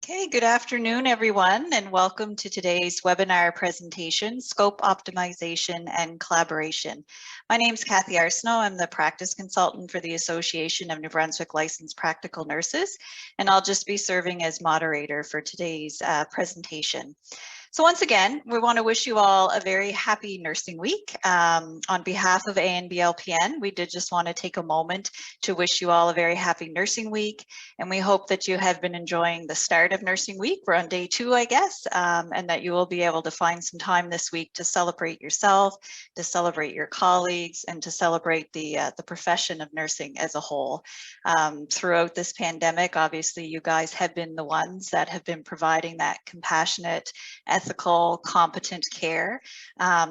Okay, good afternoon, everyone, and welcome to today's webinar presentation, Scope Optimization and Collaboration. My name is Kathy Arsenault. I'm the practice consultant for the Association of New Brunswick Licensed Practical Nurses, and I'll just be serving as moderator for today's presentation. So once again, we want to wish you all a very happy nursing week. On behalf of ANBLPN, we did just want to take a moment to wish you all a very happy nursing week. And we hope that you have been enjoying the start of nursing week. We're on day 2, I guess, and that you will be able to find some time this week to celebrate yourself, to celebrate your colleagues, and to celebrate the profession of nursing as a whole. Throughout this pandemic, obviously, you guys have been the ones that have been providing that compassionate, ethical, competent care,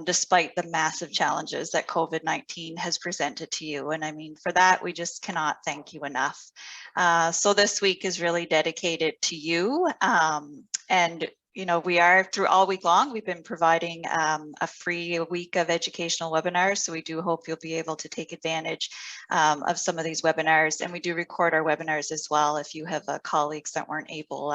despite the massive challenges that COVID-19 has presented to you. And I mean, for that, we just cannot thank you enough. So this week is really dedicated to you. And you know, we are through all week long, we've been providing a free week of educational webinars. So we do hope you'll be able to take advantage of some of these webinars. And we do record our webinars as well. If you have colleagues that weren't able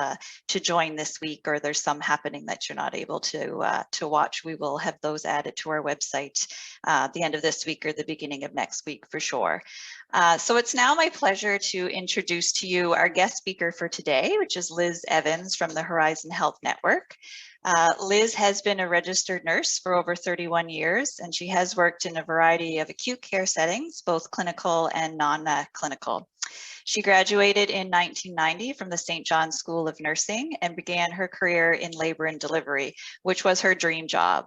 to join this week, or there's some happening that you're not able to watch, we will have those added to our website at the end of this week or the beginning of next week for sure. So it's now my pleasure to introduce to you our guest speaker for today, which is Liz Evans from the Horizon Health Network. Liz has been a registered nurse for over 31 years, and she has worked in a variety of acute care settings, both clinical and non-clinical. She graduated in 1990 from the St. John's School of Nursing and began her career in labor and delivery, which was her dream job.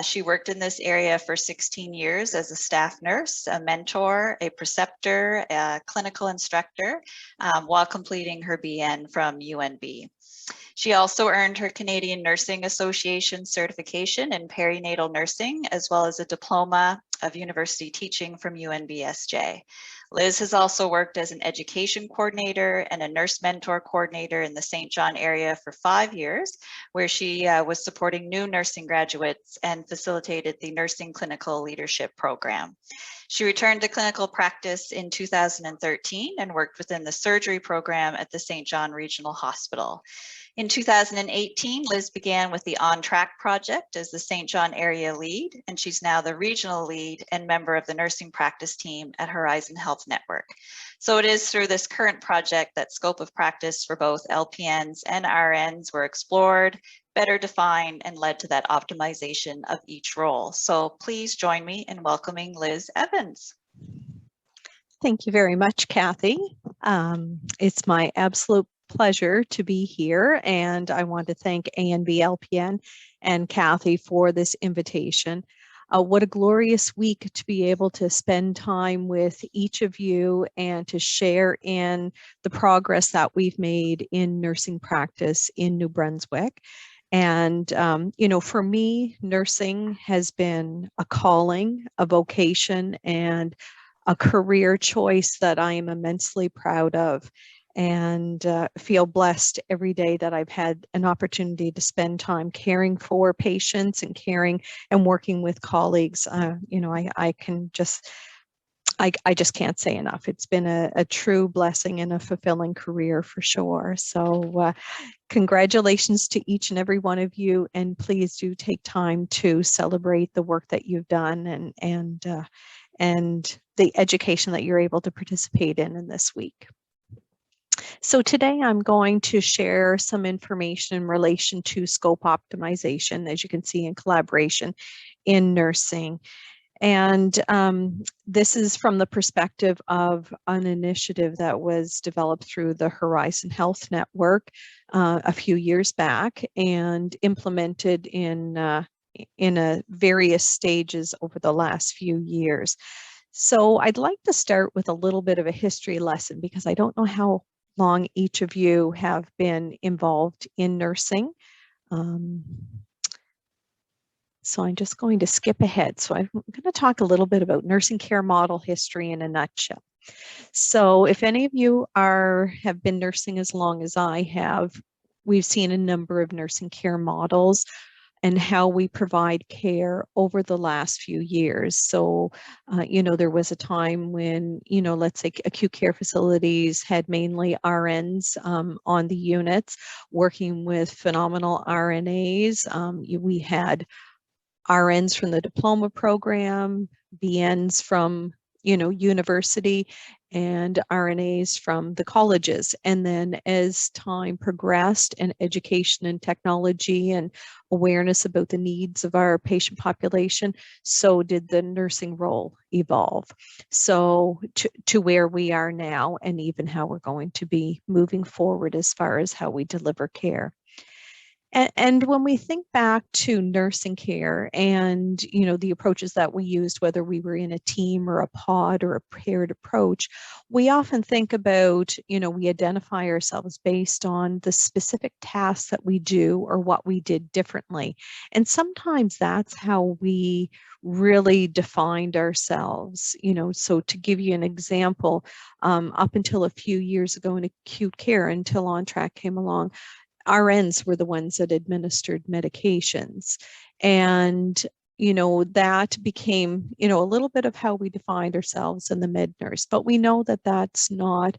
She worked in this area for 16 years as a staff nurse, a mentor, a preceptor, a clinical instructor, while completing her BN from UNB. She also earned her Canadian Nursing Association certification in perinatal nursing, as well as a diploma of university teaching from UNBSJ. Liz has also worked as an education coordinator and a nurse mentor coordinator in the St. John area for 5 years, where she was supporting new nursing graduates and facilitated the Nursing Clinical Leadership Program. She returned to clinical practice in 2013 and worked within the surgery program at the St. John Regional Hospital. In 2018, Liz began with the OnTrack Project as the St. John area lead, and she's now the regional lead and member of the nursing practice team at Horizon Health Network. So it is through this current project that scope of practice for both LPNs and RNs were explored, better defined, and led to that optimization of each role. So please join me in welcoming Liz Evans. Thank you very much, Kathy. It's my absolute pleasure to be here, and I want to thank ANBLPN and Kathy for this invitation. What a glorious week to be able to spend time with each of you and to share in the progress that we've made in nursing practice in New Brunswick. And, you know, for me, nursing has been a calling, a vocation, and a career choice that I am immensely proud of, and feel blessed every day that I've had an opportunity to spend time caring for patients and caring and working with colleagues. You know, I just can't say enough. It's been a true blessing and a fulfilling career for sure. So congratulations to each and every one of you, and please do take time to celebrate the work that you've done and the education that you're able to participate in this week. So today I'm going to share some information in relation to scope optimization, as you can see, in collaboration in nursing. And this is from the perspective of an initiative that was developed through the Horizon Health Network a few years back and implemented in various stages over the last few years. So I'd like to start with a little bit of a history lesson, because I don't know how long each of you have been involved in nursing. So I'm just going to skip ahead. So I'm going to talk a little bit about nursing care model history in a nutshell. So if any of you have been nursing as long as I have, we've seen a number of nursing care models. and how we provide care over the last few years. So, there was a time when, let's say acute care facilities had mainly RNs on the units working with phenomenal RNAs. We had RNs from the diploma program, BNs from, university, and RNAs from the colleges. And then as time progressed and education and technology and awareness about the needs of our patient population, so did the nursing role evolve. So to where we are now, and even how we're going to be moving forward as far as how we deliver care. And when we think back to nursing care and, the approaches that we used, whether we were in a team or a pod or a paired approach, we often think about, we identify ourselves based on the specific tasks that we do or what we did differently. And sometimes that's how we really defined ourselves. So to give you an example, up until a few years ago in acute care, until OnTrack came along, RNs were the ones that administered medications. And, that became, a little bit of how we defined ourselves in the med nurse. But we know that that's not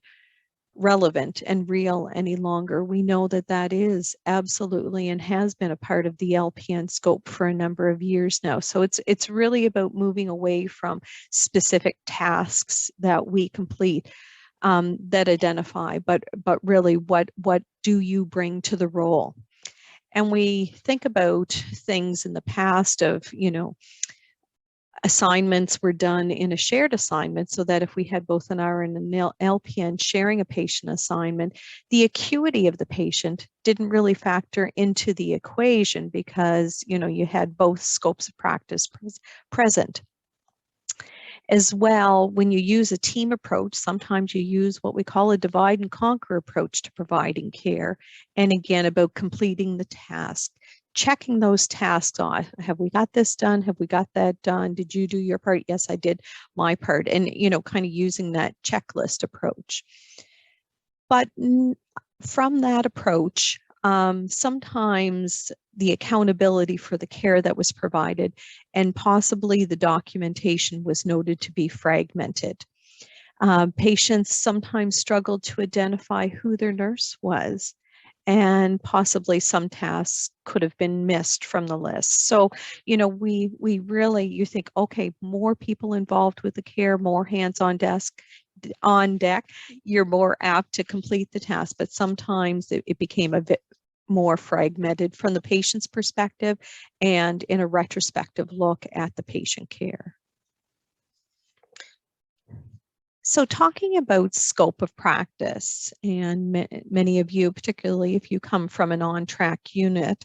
relevant and real any longer. We know that that is absolutely and has been a part of the LPN scope for a number of years now. So it's really about moving away from specific tasks that we complete that identify, but really what do you bring to the role? And we think about things in the past of, assignments were done in a shared assignment, so that if we had both an RN and an LPN sharing a patient assignment, the acuity of the patient didn't really factor into the equation because, you had both scopes of practice present. As well, when you use a team approach, sometimes you use what we call a divide and conquer approach to providing care. And again, about completing the task, checking those tasks off. Have we got this done? Have we got that done? Did you do your part? Yes, I did my part. And, kind of using that checklist approach. But from that approach, sometimes the accountability for the care that was provided and possibly the documentation was noted to be fragmented. Patients sometimes struggled to identify who their nurse was, and possibly some tasks could have been missed from the list. So, we really, you think, okay, more people involved with the care, more hands on deck, you're more apt to complete the task. But sometimes it became a bit more fragmented from the patient's perspective and in a retrospective look at the patient care. So talking about scope of practice, and many of you, particularly if you come from an OnTrack unit,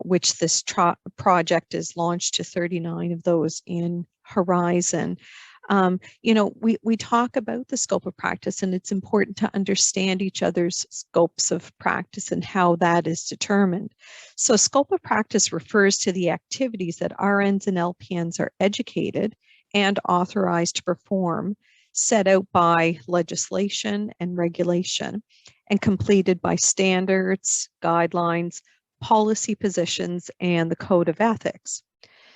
which this project is launched to 39 of those in Horizon. We talk about the scope of practice, and it's important to understand each other's scopes of practice and how that is determined. So scope of practice refers to the activities that RNs and LPNs are educated and authorized to perform, set out by legislation and regulation, and completed by standards, guidelines, policy positions, and the code of ethics.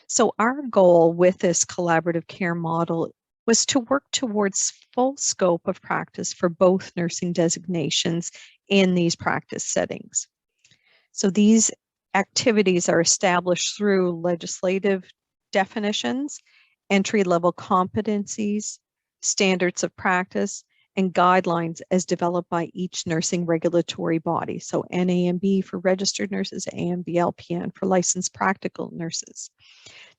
So our goal with this collaborative care model was to work towards full scope of practice for both nursing designations in these practice settings. So these activities are established through legislative definitions, entry-level competencies, standards of practice, and guidelines as developed by each nursing regulatory body. So NAMB for registered nurses, AMB-LPN for licensed practical nurses.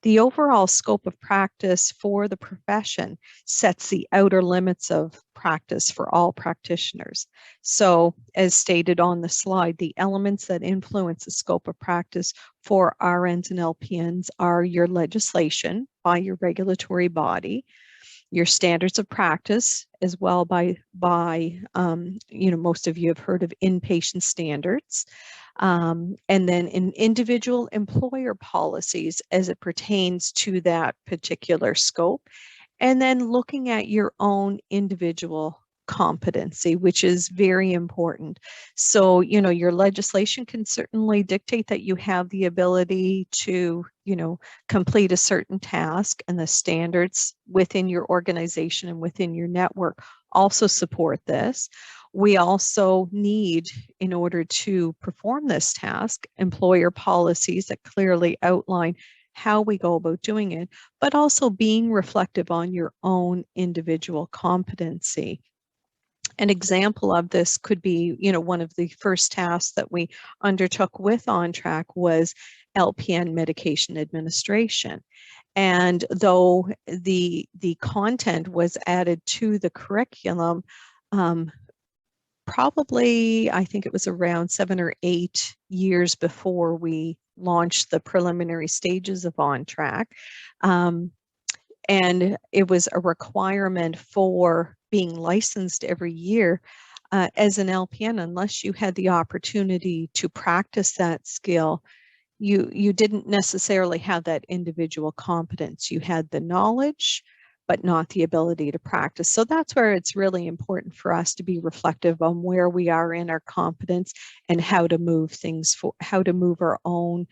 The overall scope of practice for the profession sets the outer limits of practice for all practitioners. So, as stated on the slide, the elements that influence the scope of practice for RNs and LPNs are your legislation by your regulatory body, your standards of practice, as well by most of you have heard of inpatient standards, and then in individual employer policies as it pertains to that particular scope, and then looking at your own individual competency, which is very important. So, you know, your legislation can certainly dictate that you have the ability to, you know, complete a certain task, and the standards within your organization and within your network also support this. We also need, in order to perform this task, employer policies that clearly outline how we go about doing it, but also being reflective on your own individual competency. An example of this could be, you know, one of the first tasks that we undertook with OnTrack was LPN medication administration. And though the content was added to the curriculum, probably, I think it was around 7 or 8 years before we launched the preliminary stages of OnTrack. And it was a requirement for being licensed every year as an LPN. Unless you had the opportunity to practice that skill, you didn't necessarily have that individual competence. You had the knowledge, but not the ability to practice. So that's where it's really important for us to be reflective on where we are in our competence and how to move things, how to move our own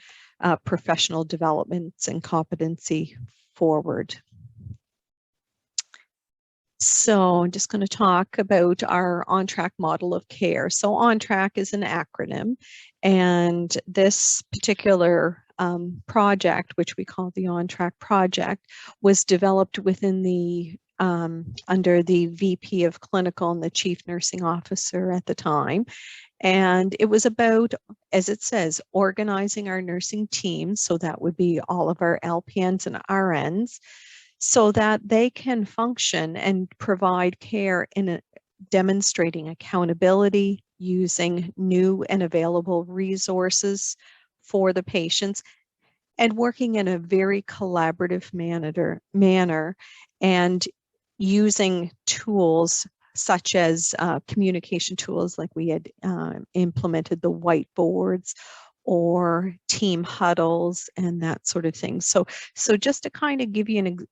professional developments and competency forward. So I'm just going to talk about our OnTrack model of care. So OnTrack is an acronym, and this particular project, which we call the OnTrack Project, was developed within the under the VP of Clinical and the Chief Nursing Officer at the time. And it was about, as it says, organizing our nursing teams. So that would be all of our LPNs and RNs, so that they can function and provide care in demonstrating accountability, using new and available resources for the patients, and working in a very collaborative manner and using tools such as communication tools, like we had implemented the whiteboards or team huddles and that sort of thing. So just to kind of give you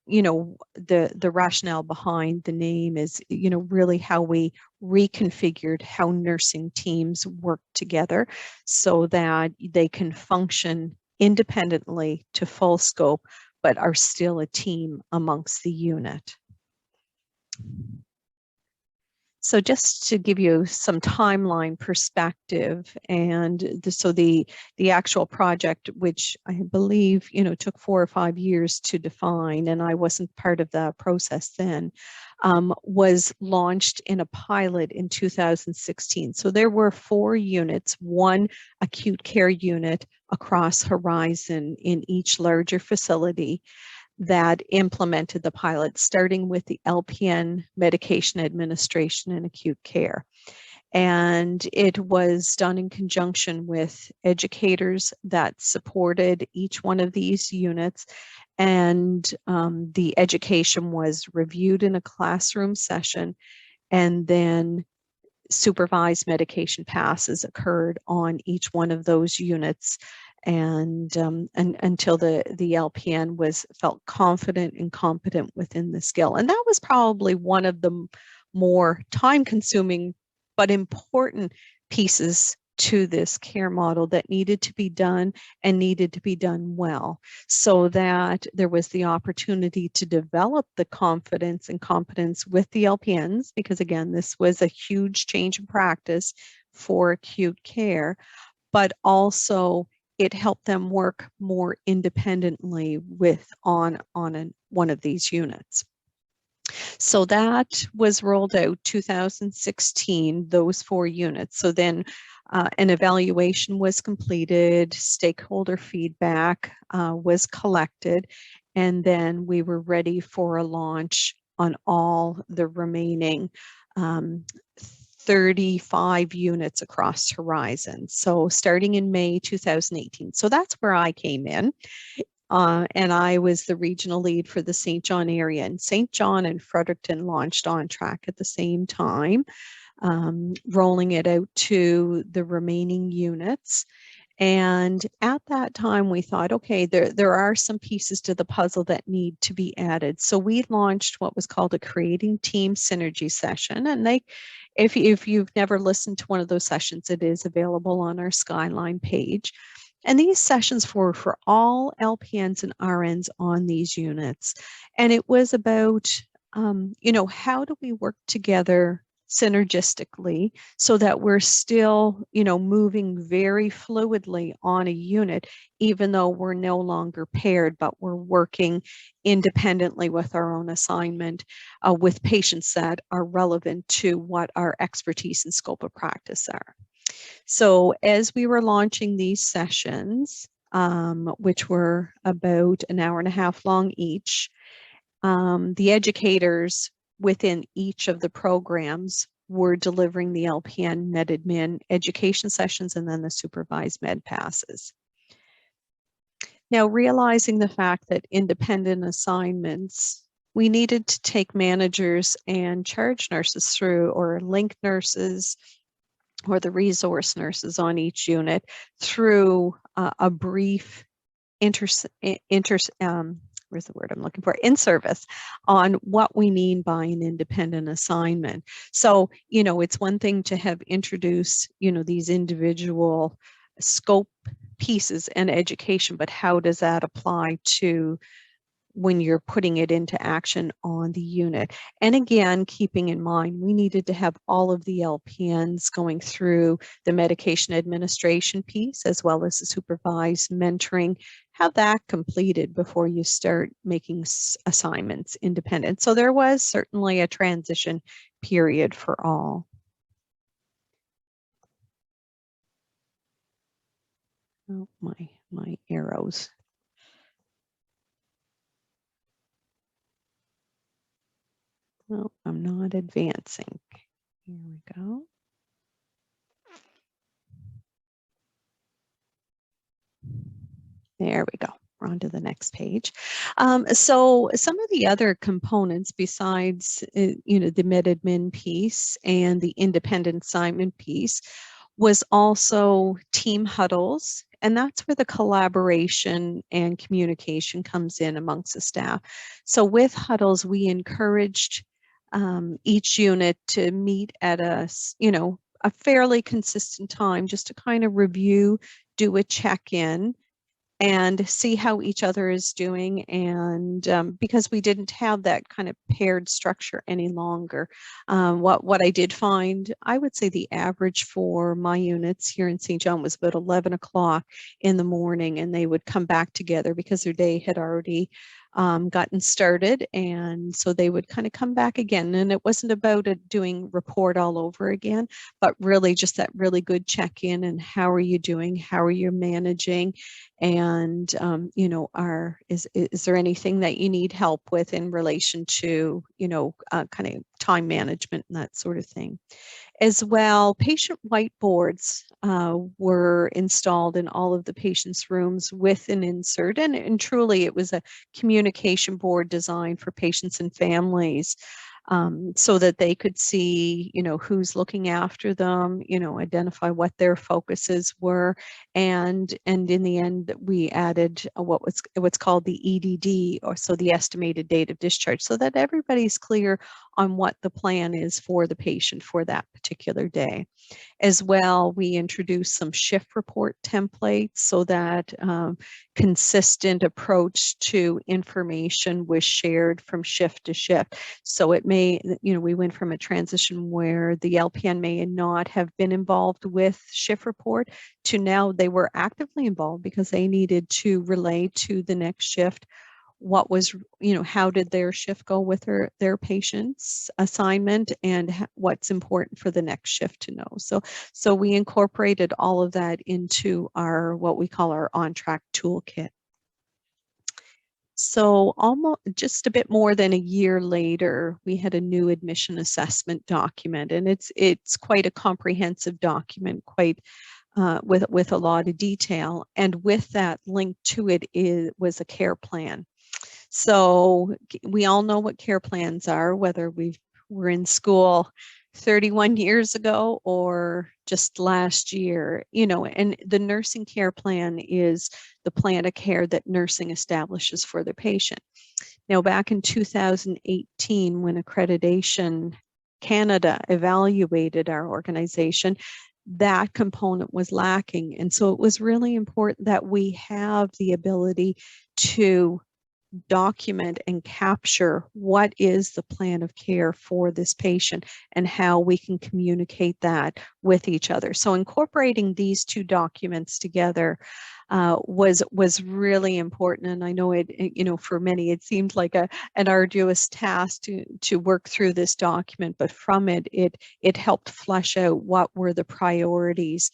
the rationale behind the name is, really how we reconfigured how nursing teams work together so that they can function independently to full scope, but are still a team amongst the unit. So just to give you some timeline perspective, and the actual project, which I believe took 4 or 5 years to define, and I wasn't part of the process then, was launched in a pilot in 2016. So there were 4 units, 1 acute care unit across Horizon in each larger facility, that implemented the pilot, starting with the LPN medication administration in acute care. And it was done in conjunction with educators that supported each one of these units. And the education was reviewed in a classroom session, and then supervised medication passes occurred on each one of those units, and until the LPN felt confident and competent within the skill. And that was probably one of the more time-consuming but important pieces to this care model that needed to be done, and needed to be done well, so that there was the opportunity to develop the confidence and competence with the LPNs, because again, this was a huge change in practice for acute care, but also it helped them work more independently on one of these units. So that was rolled out 2016, those 4 units. So then an evaluation was completed, stakeholder feedback was collected, and then we were ready for a launch on all the remaining 35 units across Horizon. So starting in May 2018. So that's where I came in. And I was the regional lead for the St. John area. And St. John and Fredericton launched OnTrack at the same time, rolling it out to the remaining units. And at that time, we thought, okay, there are some pieces to the puzzle that need to be added. So we launched what was called a Creating Team Synergy session. And if you've never listened to one of those sessions, it is available on our Skyline page. And these sessions were for all LPNs and RNs on these units. And it was about, how do we work together synergistically so that we're still, moving very fluidly on a unit, even though we're no longer paired, but we're working independently with our own assignment with patients that are relevant to what our expertise and scope of practice are. So as we were launching these sessions, which were about an hour and a half long each, the educators within each of the programs were delivering the LPN med admin education sessions and then the supervised med passes. Now, realizing the fact that independent assignments, we needed to take managers and charge nurses through, or link nurses or the resource nurses on each unit through a brief where's the word I'm looking for? In-service on what we mean by an independent assignment. So, it's one thing to have introduced, these individual scope pieces and education, but how does that apply to when you're putting it into action on the unit? And again, keeping in mind, we needed to have all of the LPNs going through the medication administration piece, as well as the supervised mentoring, have that completed before you start making assignments independent. So there was certainly a transition period for all. Oh, my arrows. Well, I'm not advancing. Here we go. There we go. We're on to the next page. So some of the other components besides, the med admin piece and the independent assignment piece was also team huddles. And that's where the collaboration and communication comes in amongst the staff. So with huddles, we encouraged each unit to meet at a fairly consistent time, just to kind of review, do a check-in, and see how each other is doing. And because we didn't have that kind of paired structure any longer, what I did find, I would say the average for my units here in St. John was about 11 o'clock in the morning, and they would come back together because their day had already gotten started, and so they would kind of come back again. And it wasn't about doing report all over again, but really just that really good check-in, and how are you doing, how are you managing, and is there anything that you need help with in relation to kind of time management and that sort of thing. As well, patient whiteboards were installed in all of the patients' rooms with an insert, and truly it was a communication board designed for patients and families, so that they could see, who's looking after them, identify what their focuses were, and in the end, we added what's called the EDD, or so the estimated date of discharge, so that everybody's clear on what the plan is for the patient for that particular day. As well, we introduced some shift report templates so that consistent approach to information was shared from shift to shift. So it may, we went from a transition where the LPN may not have been involved with shift report to now they were actively involved because they needed to relay to the next shift what was, how did their shift go with their patient's assignment, and what's important for the next shift to know. So we incorporated all of that into our, what we call our OnTrack toolkit. So almost just a bit more than a year later, we had a new admission assessment document, and it's quite a comprehensive document, quite with a lot of detail. And with that, linked to it was a care plan. So we all know what care plans are, whether we've were in school 31 years ago or just last year, you know, and the nursing care plan is the plan of care that nursing establishes for the patient. Now, back in 2018, when Accreditation Canada evaluated our organization, that component was lacking. And so it was really important that we have the ability to document and capture what is the plan of care for this patient and how we can communicate that with each other. So incorporating these two documents together was really important. And I know you know, for many, it seemed like an arduous task to work through this document, but from it helped flesh out what were the priorities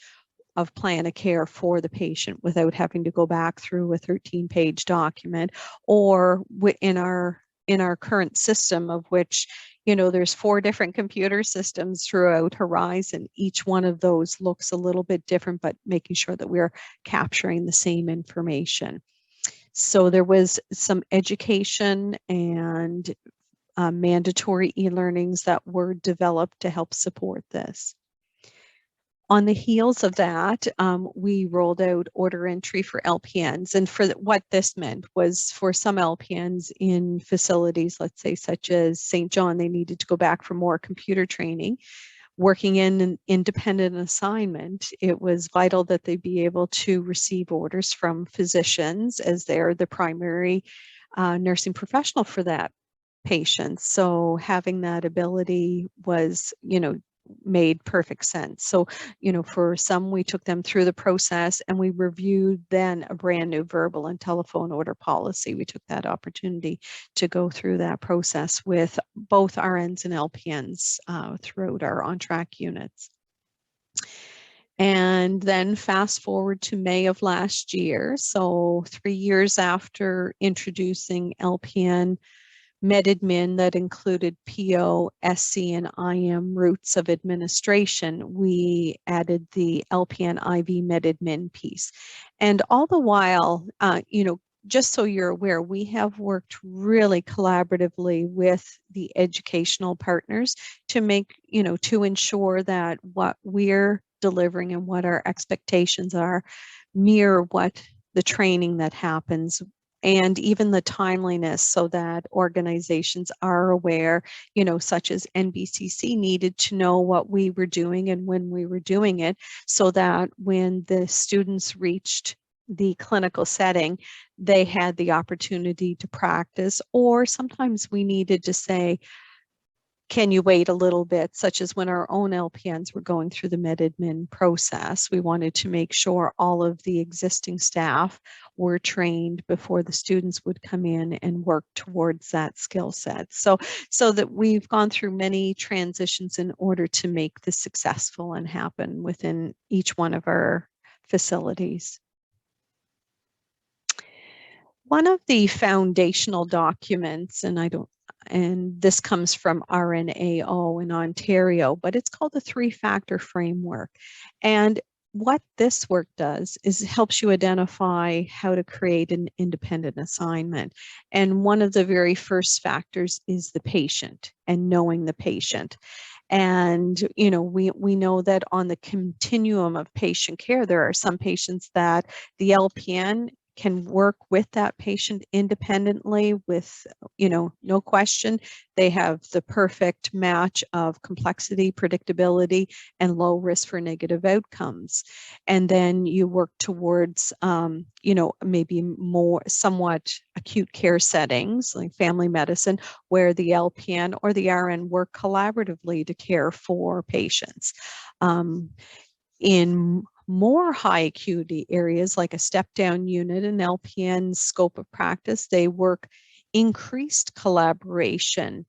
of plan of care for the patient without having to go back through a 13-page document, or in our current system, of which, you know, there's 4 different computer systems throughout Horizon. Each one of those looks a little bit different, but making sure that we're capturing the same information. So there was some education and mandatory e-learnings that were developed to help support this. On the heels of that, we rolled out order entry for LPNs. And for what this meant was, for some LPNs in facilities, let's say such as St. John, they needed to go back for more computer training. Working in an independent assignment, it was vital that they be able to receive orders from physicians, as they're the primary nursing professional for that patient. So having that ability was, you know, made perfect sense. So, you know, for some, we took them through the process and we reviewed then a brand new verbal and telephone order policy. We took that opportunity to go through that process with both RNs and LPNs throughout our OnTrack units. And then fast forward to May of last year. So 3 years after introducing LPN MedAdmin that included PO, SC, and IM routes of administration, we added the LPN IV MedAdmin piece. And all the while, you know, just so you're aware, we have worked really collaboratively with the educational partners to make, you know, to ensure that what we're delivering and what our expectations are mirror what the training that happens, and even the timeliness, so that organizations are aware, you know, such as NBCC needed to know what we were doing and when we were doing it, so that when the students reached the clinical setting, they had the opportunity to practice. Or sometimes we needed to say, can you wait a little bit, such as when our own LPNs were going through the MedAdmin process. We wanted to make sure all of the existing staff were trained before the students would come in and work towards that skill set. So that we've gone through many transitions in order to make this successful and happen within each one of our facilities. One of the foundational documents, and this comes from RNAO in Ontario, but it's called the 3-factor framework. And what this work does is it helps you identify how to create an independent assignment. And one of the very first factors is the patient and knowing the patient. And, you know, we know that on the continuum of patient care, there are some patients that the LPN can work with that patient independently with, you know, no question. They have the perfect match of complexity, predictability, and low risk for negative outcomes. And then you work towards, you know, maybe more somewhat acute care settings like family medicine, where the LPN or the RN work collaboratively to care for patients. In more high acuity areas like a step down unit and LPN scope of practice, they work increased collaboration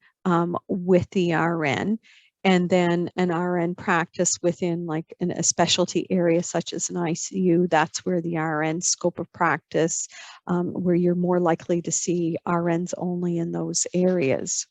with the RN, and then an RN practice within like a specialty area such as an ICU. That's where the RN scope of practice, where you're more likely to see RNs only in those areas.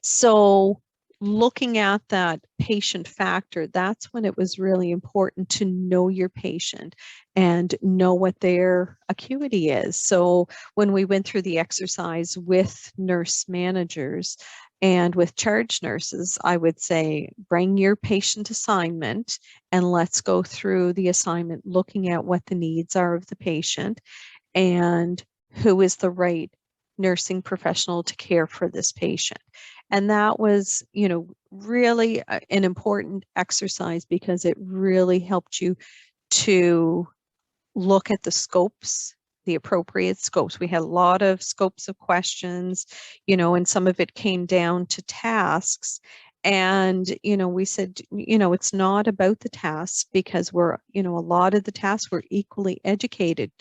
So looking at that patient factor, that's when it was really important to know your patient and know what their acuity is. So when we went through the exercise with nurse managers, And with charge nurses, I would say bring your patient assignment and let's go through the assignment looking at what the needs are of the patient and who is the right nursing professional to care for this patient. And that was, really an important exercise because it really helped you to look at the scopes, the appropriate scopes. We had a lot of scopes of questions, and some of it came down to tasks. And, we said, it's not about the tasks because a lot of the tasks were equally educated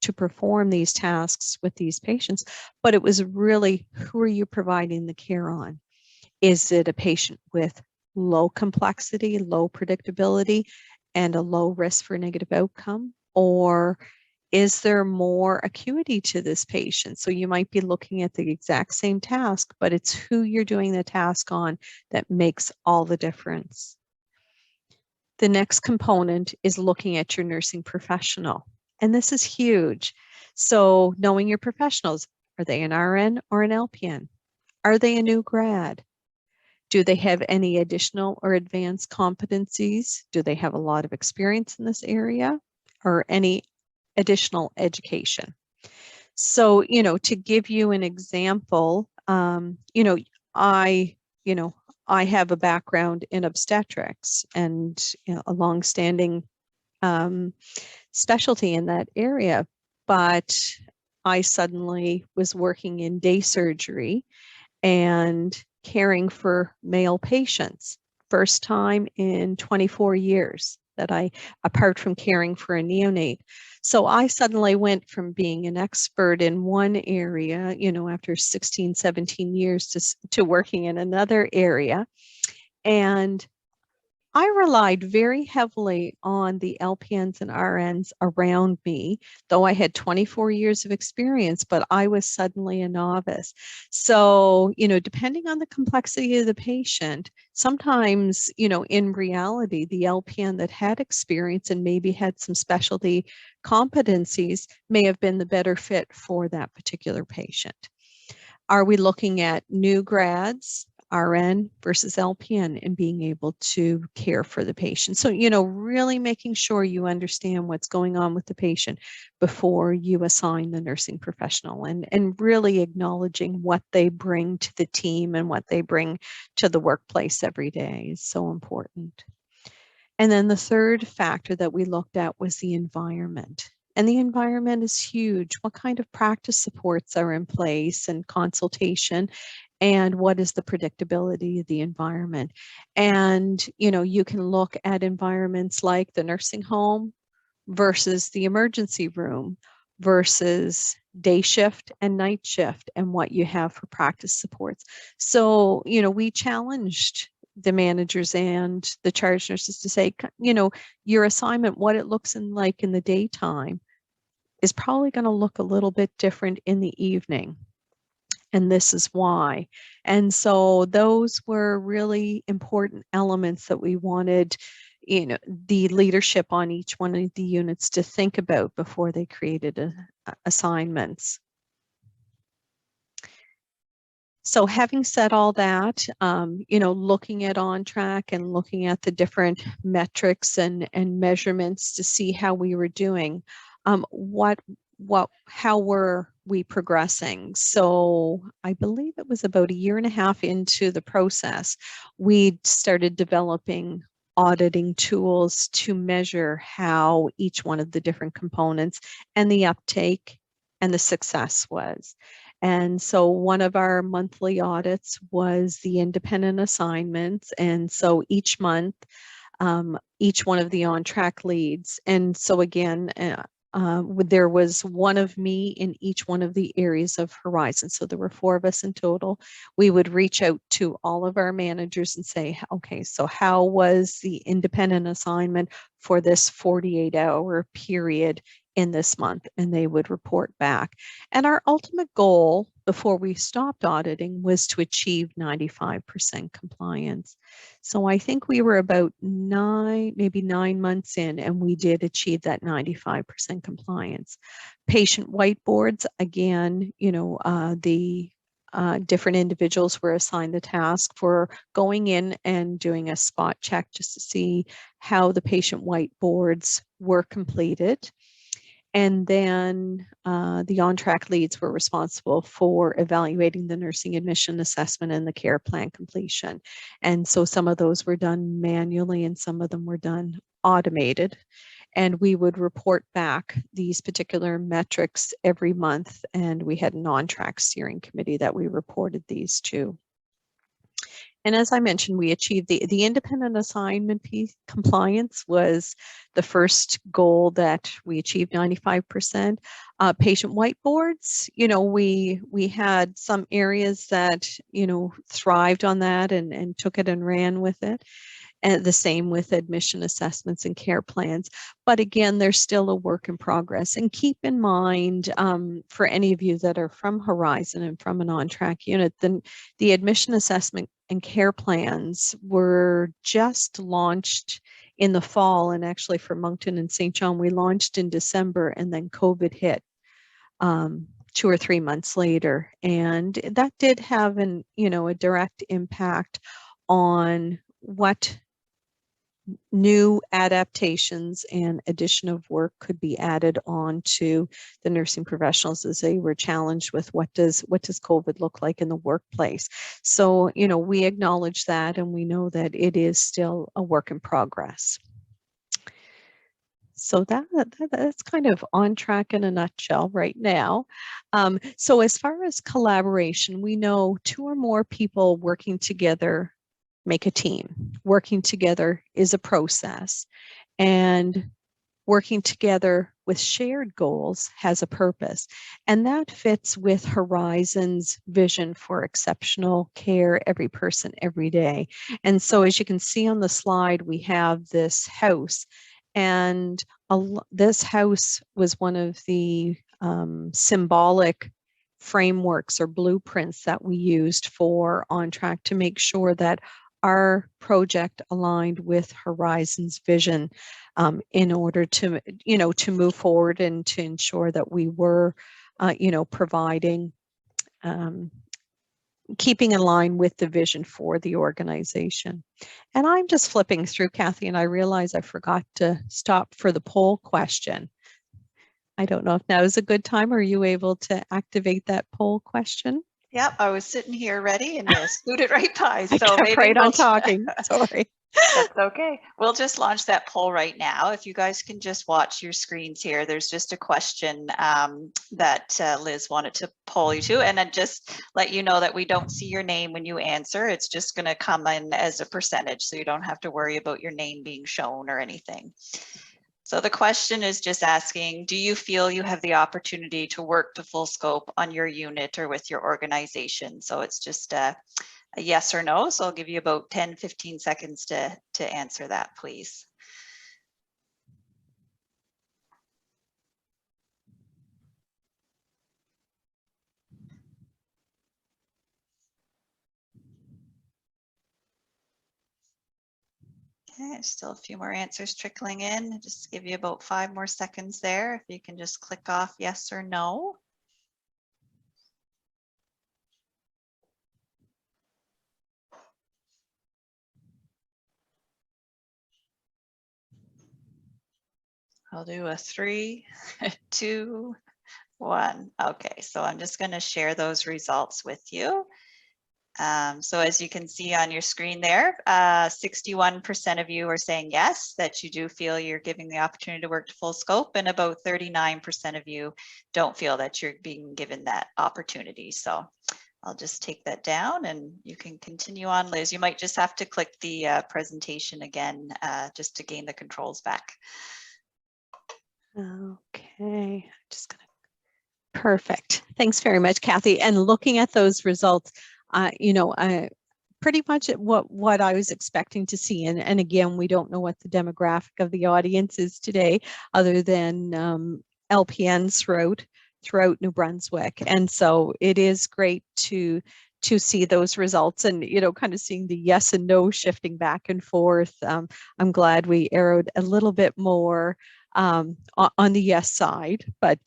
to perform these tasks with these patients, but it was really, who are you providing the care on? Is it a patient with low complexity, low predictability, and a low risk for negative outcome? Or is there more acuity to this patient? So you might be looking at the exact same task, but it's who you're doing the task on that makes all the difference. The next component is looking at your nursing professional. And this is huge. So knowing your professionals, are they an RN or an LPN? Are they a new grad? Do they have any additional or advanced competencies? Do they have a lot of experience in this area or any additional education? So, to give you an example, I have a background in obstetrics and a longstanding specialty in that area, but I suddenly was working in day surgery and caring for male patients. First time in 24 years that apart from caring for a neonate. So I suddenly went from being an expert in one area, after 16, 17 years to working in another area. And I relied very heavily on the LPNs and RNs around me, though I had 24 years of experience, but I was suddenly a novice. So, depending on the complexity of the patient, sometimes, in reality, the LPN that had experience and maybe had some specialty competencies may have been the better fit for that particular patient. Are we looking at new grads, RN versus LPN, and being able to care for the patient? So, really making sure you understand what's going on with the patient before you assign the nursing professional, and really acknowledging what they bring to the team and what they bring to the workplace every day is so important. And then the third factor that we looked at was the environment. And the environment is huge. What kind of practice supports are in place and consultation? And what is the predictability of the environment? And, you can look at environments like the nursing home versus the emergency room versus day shift and night shift and what you have for practice supports. So, we challenged the managers and the charge nurses to say, your assignment, what it looks like in the daytime is probably going to look a little bit different in the evening. And this is why. And so those were really important elements that we wanted, the leadership on each one of the units to think about before they created assignments. So having said all that, looking at OnTrack and looking at the different metrics and measurements to see how we were doing, how were we progressing? So I believe it was about 1.5 years into the process, we started developing auditing tools to measure how each one of the different components and the uptake and the success was. And so one of our monthly audits was the independent assignments. And so each month, each one of the OnTrack leads. And so again, there was one of me in each one of the areas of Horizon. So there were 4 of us in total. We would reach out to all of our managers and say, okay, so how was the independent assignment for this 48-hour period in this month? And they would report back. And our ultimate goal before we stopped auditing was to achieve 95% compliance. So I think we were about maybe 9 months in, and we did achieve that 95% compliance. Patient whiteboards, again, the different individuals were assigned the task for going in and doing a spot check just to see how the patient whiteboards were completed. And then the OnTrack leads were responsible for evaluating the nursing admission assessment and the care plan completion. And so some of those were done manually and some of them were done automated. And we would report back these particular metrics every month. And we had an OnTrack steering committee that we reported these to. And as I mentioned, we achieved the independent assignment piece. Compliance was the first goal that we achieved 95%. Patient whiteboards, we had some areas that, thrived on that and took it and ran with it. And the same with admission assessments and care plans. But again, there's still a work in progress. And keep in mind, for any of you that are from Horizon and from an OnTrack unit, the admission assessment and care plans were just launched in the fall. And actually for Moncton and St. John, we launched in December and then COVID hit 2 or 3 months later. And that did have a direct impact on what new adaptations and addition of work could be added on to the nursing professionals as they were challenged with what does COVID look like in the workplace. So, we acknowledge that and we know that it is still a work in progress. So that's kind of OnTrack in a nutshell right now. So as far as collaboration, we know 2 or more people working together make a team. Working together is a process, and working together with shared goals has a purpose. And that fits with Horizon's vision for exceptional care, every person, every day. And so as you can see on the slide, we have this house, and this house was one of the symbolic frameworks or blueprints that we used for OnTrack to make sure that our project aligned with Horizon's vision in order to, to move forward and to ensure that we were, providing, keeping in line with the vision for the organization. And I'm just flipping through, Kathy, and I realize I forgot to stop for the poll question. I don't know if now is a good time. Are you able to activate that poll question? Yep, I was sitting here ready and you scooted right by. So I kept right on talking. Sorry. That's okay. We'll just launch that poll right now. If you guys can just watch your screens here, there's just a question that Liz wanted to poll you to, and then just let you know that we don't see your name when you answer. It's just going to come in as a percentage, so you don't have to worry about your name being shown or anything. So the question is just asking, do you feel you have the opportunity to work to full scope on your unit or with your organization? So it's just a yes or no. So I'll give you about 10-15 seconds to answer that, please. Okay, still a few more answers trickling in. Just give you about 5 more seconds there. If you can just click off yes or no. I'll do a 3, 2, 1. Okay, so I'm just going to share those results with you. So as you can see on your screen there, 61% of you are saying yes, that you do feel you're giving the opportunity to work to full scope, and about 39% of you don't feel that you're being given that opportunity. So I'll just take that down and you can continue on. Liz, you might just have to click the presentation again just to gain the controls back. Okay, just gonna. Perfect. Thanks very much, Kathy. And looking at those results, pretty much what I was expecting to see. And again, we don't know what the demographic of the audience is today, other than LPNs throughout New Brunswick. And so it is great to see those results, and kind of seeing the yes and no shifting back and forth. I'm glad we arrowed a little bit more on the yes side, but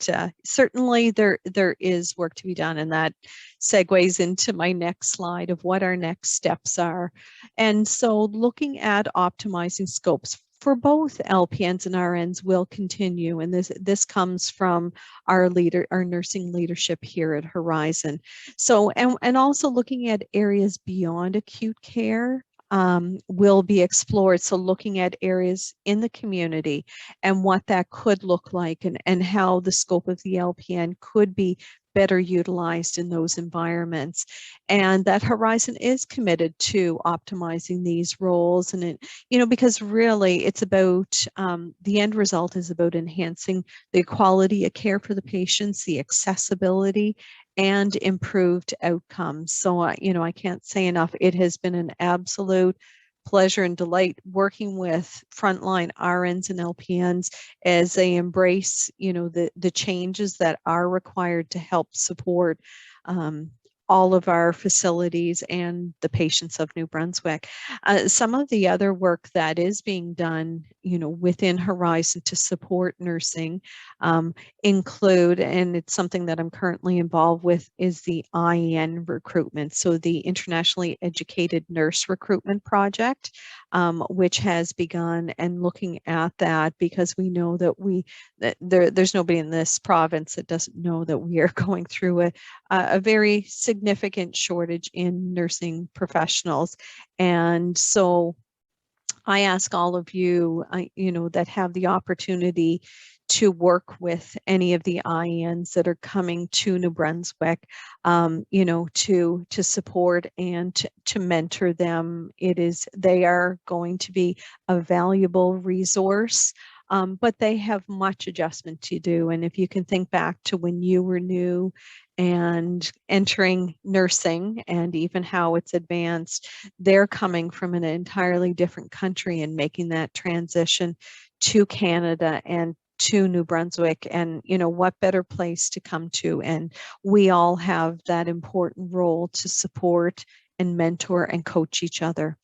certainly there is work to be done, and that segues into my next slide of what our next steps are. And so looking at optimizing scopes for both LPNs and RNs will continue, and this comes from our nursing leadership here at Horizon. So and also looking at areas beyond acute care will be explored. So looking at areas in the community and what that could look like, and how the scope of the LPN could be better utilized in those environments. And that Horizon is committed to optimizing these roles. And because really it's about, the end result is about enhancing the quality of care for the patients, the accessibility, and improved outcomes. So, I can't say enough. It has been an absolute pleasure and delight working with frontline RNs and LPNs as they embrace, the changes that are required to help support all of our facilities and the patients of New Brunswick. Some of the other work that is being done, within Horizon to support nursing include, and it's something that I'm currently involved with, is the IN recruitment. So the Internationally Educated Nurse Recruitment Project, which has begun, and looking at that because we know that there's nobody in this province that doesn't know that we are going through a very significant shortage in nursing professionals. And so I ask all of you, that have the opportunity to work with any of the INs that are coming to New Brunswick, to support and to mentor them. They are going to be a valuable resource. But they have much adjustment to do. And if you can think back to when you were new and entering nursing, and even how it's advanced, they're coming from an entirely different country and making that transition to Canada and to New Brunswick. And what better place to come to? And we all have that important role to support and mentor and coach each other.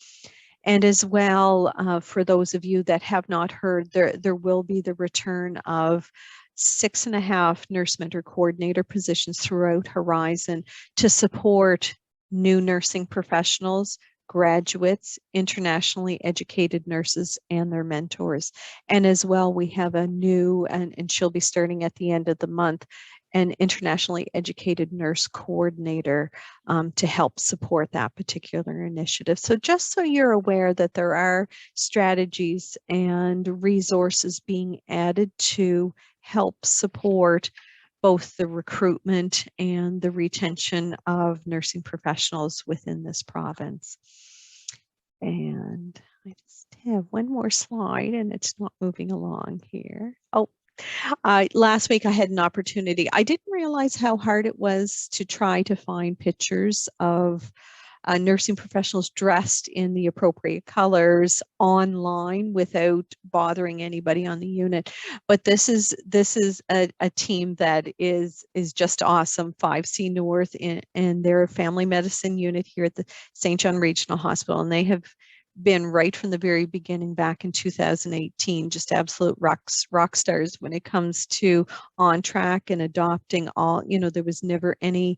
And as well, for those of you that have not heard, there will be the return of 6.5 nurse mentor coordinator positions throughout Horizon to support new nursing professionals, graduates, internationally educated nurses, and their mentors. And as well, we have a new, and she'll be starting at the end of the month, an internationally educated nurse coordinator to help support that particular initiative. So just so you're aware that there are strategies and resources being added to help support both the recruitment and the retention of nursing professionals within this province. And I just have one more slide, and it's not moving along here. Oh, last week I had an opportunity. I didn't realize how hard it was to try to find pictures of nursing professionals dressed in the appropriate colors online without bothering anybody on the unit. But this is a team that is just awesome. 5C North, and they're a family medicine unit here at the St. John Regional Hospital, and they have been right from the very beginning back in 2018, just absolute rock stars when it comes to OnTrack and adopting all, there was never any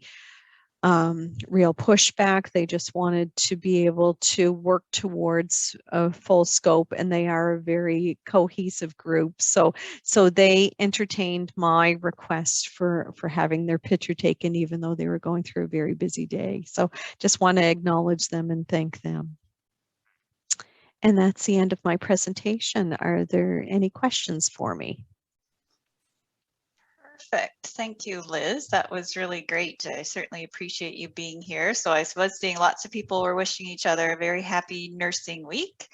real pushback. They just wanted to be able to work towards a full scope, and they are a very cohesive group. So they entertained my request for having their picture taken, even though they were going through a very busy day. So just want to acknowledge them and thank them. And that's the end of my presentation. Are there any questions for me? Perfect. Thank you, Liz. That was really great. I certainly appreciate you being here. So I was seeing lots of people were wishing each other a very happy nursing week.